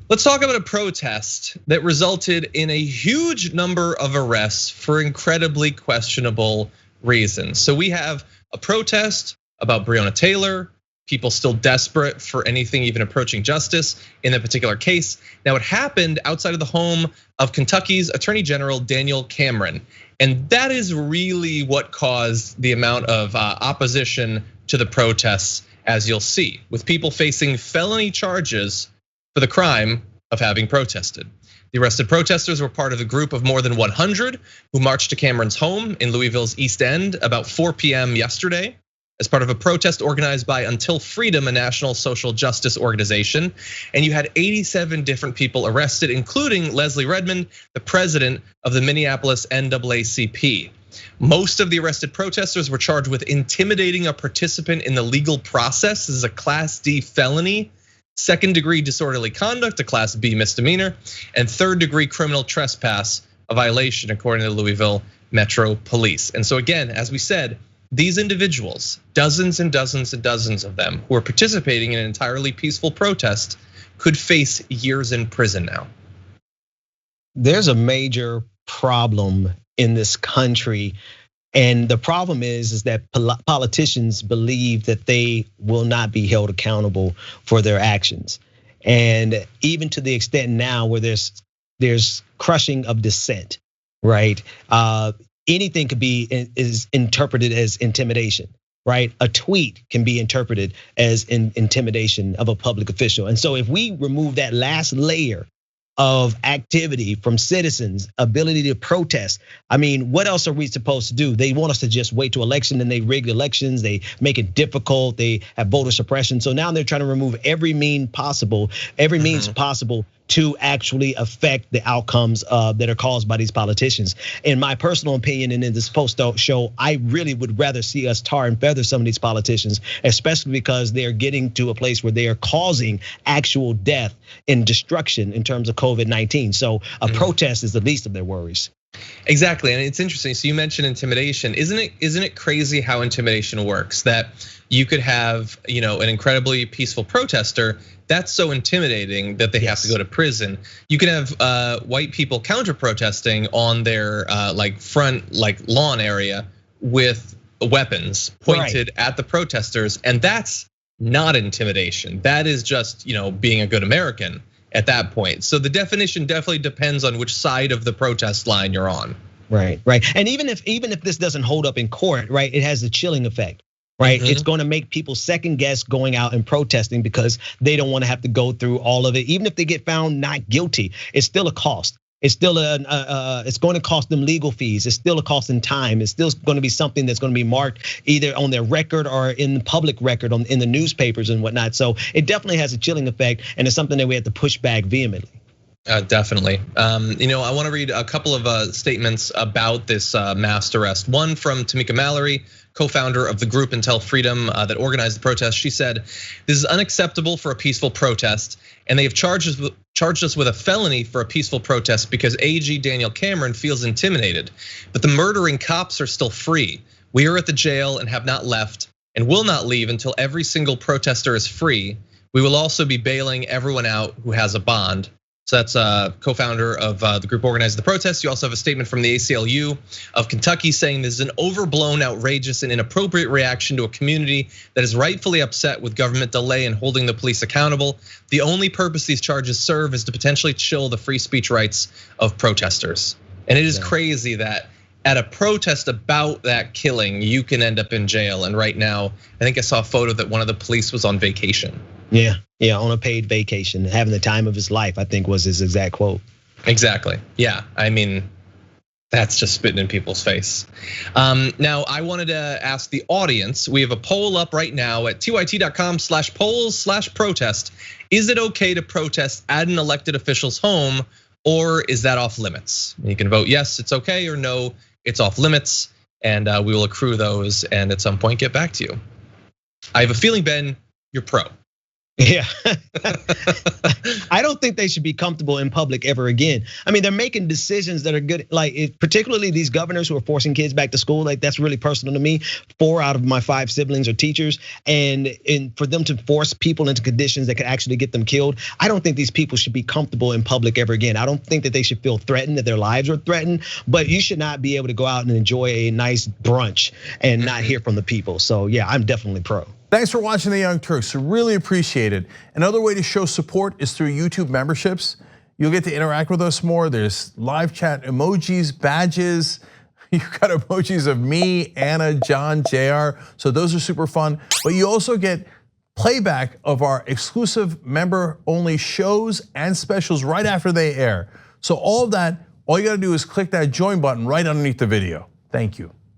Let's talk about a protest that resulted in a huge number of arrests for incredibly questionable reasons. So we have a protest about Breonna Taylor, people still desperate for anything even approaching justice in that particular case. Now it happened outside of the home of Kentucky's Attorney General Daniel Cameron. And that is really what caused the amount of opposition to the protests, as you'll see, with people facing felony charges for the crime of having protested. The arrested protesters were part of a group of more than 100 who marched to Cameron's home in Louisville's East End about 4 p.m. yesterday as part of a protest organized by Until Freedom, a national social justice organization. And you had 87 different people arrested, including Leslie Redmond, the president of the Minneapolis NAACP. Most of the arrested protesters were charged with intimidating a participant in the legal process. This is a Class D felony. Second-degree disorderly conduct, a Class B misdemeanor, and third-degree criminal trespass, a violation according to the Louisville Metro Police. And so again, as we said, these individuals, dozens and dozens and dozens of them who are participating in an entirely peaceful protest could face years in prison now. There's a major problem in this country. And the problem is that politicians believe that they will not be held accountable for their actions. And even to the extent now where there's crushing of dissent, right? Anything could is interpreted as intimidation, right? A tweet can be interpreted as intimidation of a public official. And so if we remove that last layer of activity from citizens, ability to protest. I mean, what else are we supposed to do? They want us to just wait to election and they rig elections, they make it difficult, they have voter suppression. So now they're trying to remove every means possible to actually affect the outcomes that are caused by these politicians. In my personal opinion, and in this post show, I really would rather see us tar and feather some of these politicians, especially because they're getting to a place where they are causing actual death and destruction in terms of COVID-19. So a protest is the least of their worries. Exactly, and it's interesting. So you mentioned intimidation. Isn't it crazy how intimidation works? That you could have, an incredibly peaceful protester that's so intimidating that they have to go to prison. You can have white people counter protesting on their front lawn area with weapons pointed at the protesters, and that's not intimidation. That is just being a good American at that point. So the definition definitely depends on which side of the protest line you're on. Right. And even if this doesn't hold up in court, right, it has a chilling effect. Right, it's going to make people second guess going out and protesting because they don't want to have to go through all of it. Even if they get found not guilty, it's still a cost. It's still it's going to cost them legal fees. It's still a cost in time. It's still going to be something that's going to be marked either on their record or in the public record in the newspapers and whatnot. So it definitely has a chilling effect, and it's something that we have to push back vehemently. Definitely. I want to read a couple of statements about this mass arrest. One from Tamika Mallory, co-founder of the group Until Freedom that organized the protest. She said, "This is unacceptable for a peaceful protest, and they have charged us with a felony for a peaceful protest because AG Daniel Cameron feels intimidated. But the murdering cops are still free. We are at the jail and have not left and will not leave until every single protester is free. We will also be bailing everyone out who has a bond." So that's a co-founder of the group organizing the protest. You also have a statement from the ACLU of Kentucky saying this is an overblown, outrageous, and inappropriate reaction to a community that is rightfully upset with government delay in holding the police accountable. The only purpose these charges serve is to potentially chill the free speech rights of protesters. And it is crazy that at a protest about that killing, you can end up in jail. And right now, I think I saw a photo that one of the police was on vacation. Yeah, on a paid vacation, having the time of his life, I think was his exact quote. Exactly, yeah, I mean, that's just spitting in people's face. Now, I wanted to ask the audience, we have a poll up right now at tyt.com/polls/protest. Is it okay to protest at an elected official's home, or is that off limits? You can vote yes, it's okay, or no, it's off limits. And we will accrue those and at some point get back to you. I have a feeling, Ben, you're pro. Yeah. I don't think they should be comfortable in public ever again. I mean, they're making decisions that are good, like particularly these governors who are forcing kids back to school. Like, that's really personal to me. 4 out of my 5 siblings are teachers, and for them to force people into conditions that could actually get them killed, I don't think these people should be comfortable in public ever again. I don't think that they should feel threatened, that their lives are threatened, but you should not be able to go out and enjoy a nice brunch and not hear from the people. So yeah, I'm definitely pro. Thanks for watching the Young Turks. I really appreciate it. Another way to show support is through YouTube memberships. You'll get to interact with us more. There's live chat emojis, badges. You've got emojis of me, Anna, John, JR. So those are super fun. But you also get playback of our exclusive member-only shows and specials right after they air. So all of that, all you gotta do is click that join button right underneath the video. Thank you.